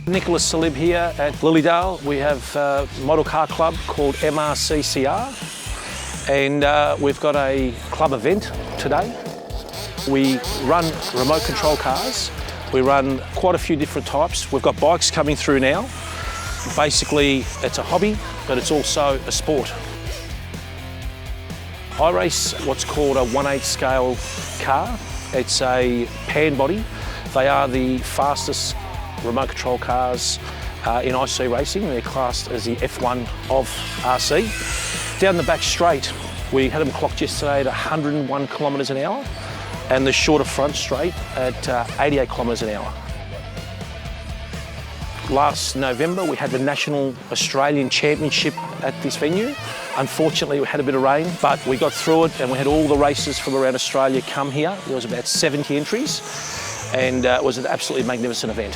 Nicholas Salib here at Lilydale. We have a model car club called MRCCR, and we've got a club event today. We run remote control cars. We run quite a few different types. We've got bikes coming through now. Basically, it's a hobby, but it's also a sport. I race what's called a 1/8 scale car. It's a pan body. They are the fastest remote control cars in IC racing. They're classed as the F1 of RC. Down the back straight, we had them clocked yesterday at 101 kilometres an hour, and the shorter front straight at 88 kilometres an hour. Last November, we had the National Australian Championship at this venue. Unfortunately, we had a bit of rain, but we got through it, and we had all the races from around Australia come here. There was about 70 entries, and it was an absolutely magnificent event.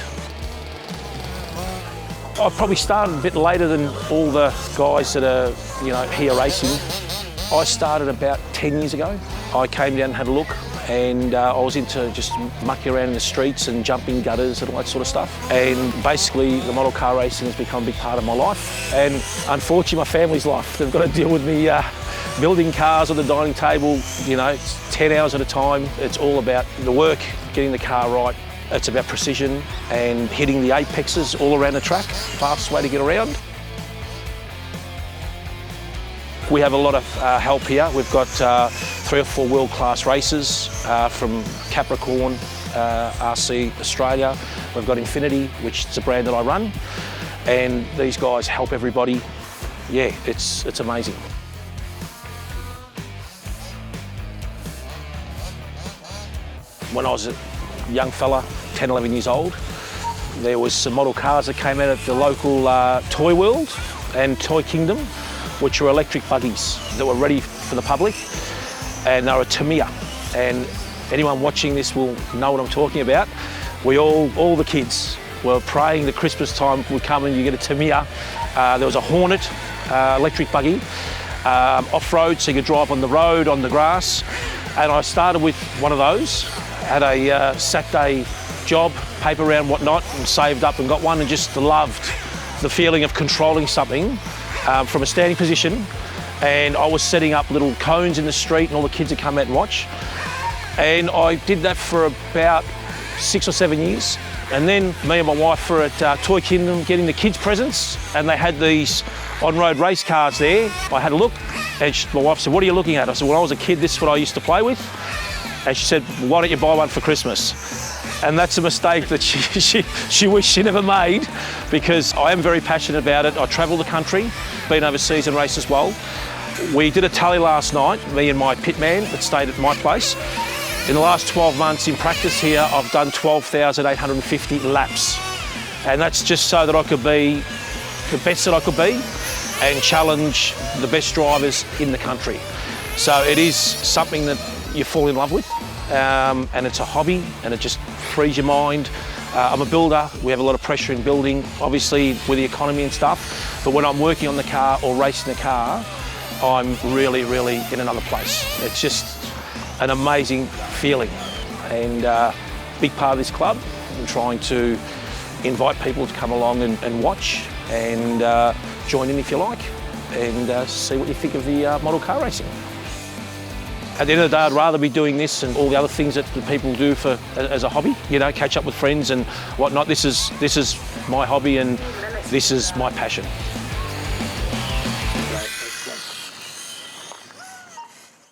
I probably started a bit later than all the guys that are, here racing. I started about 10 years ago. I came down and had a look, and I was into just mucking around in the streets and jumping gutters and all that sort of stuff. And basically, the model car racing has become a big part of my life, and unfortunately, my family's life. They've got to deal with me building cars on the dining table, 10 hours at a time. It's all about the work, getting the car right. It's about precision and hitting the apexes all around the track, fastest way to get around. We have a lot of help here. We've got 3 or 4 world-class racers from Capricorn, RC Australia. We've got Infinity, which is a brand that I run, and these guys help everybody. Yeah, it's amazing. When I was a young fella, 10, 11 years old, there was some model cars that came out at the local Toy World and Toy Kingdom, which were electric buggies that were ready for the public, and they were a Tamiya. And anyone watching this will know what I'm talking about. We all the kids were praying that Christmas time would come and you get a Tamiya. There was a Hornet electric buggy, off-road, so you could drive on the road, on the grass. And I started with one of those, had a Saturday job, paper round, whatnot, and saved up and got one, and just loved the feeling of controlling something from a standing position. And I was setting up little cones in the street, and all the kids would come out and watch. And I did that for about 6 or 7 years. And then me and my wife were at Toy Kingdom getting the kids' presents, and they had these on-road race cars there. I had a look, and my wife said, "What are you looking at?" I said, "When I was a kid, this is what I used to play with." And she said, "Why don't you buy one for Christmas?" And that's a mistake that she wished she never made, because I am very passionate about it. I travel the country, been overseas and raced as well. We did a tally last night, me and my pit man that stayed at my place. In the last 12 months in practice here, I've done 12,850 laps. And that's just so that I could be the best that I could be and challenge the best drivers in the country. So it is something that you fall in love with, and it's a hobby, and it just frees your mind. I'm a builder. We have a lot of pressure in building, obviously with the economy and stuff, but when I'm working on the car or racing the car, I'm really in another place. It's just an amazing feeling, and big part of this club. I'm trying to invite people to come along and watch and join in if you like, and see what you think of the model car racing. At the end of the day, I'd rather be doing this and all the other things that people do as a hobby, catch up with friends and whatnot. This is my hobby, and this is my passion.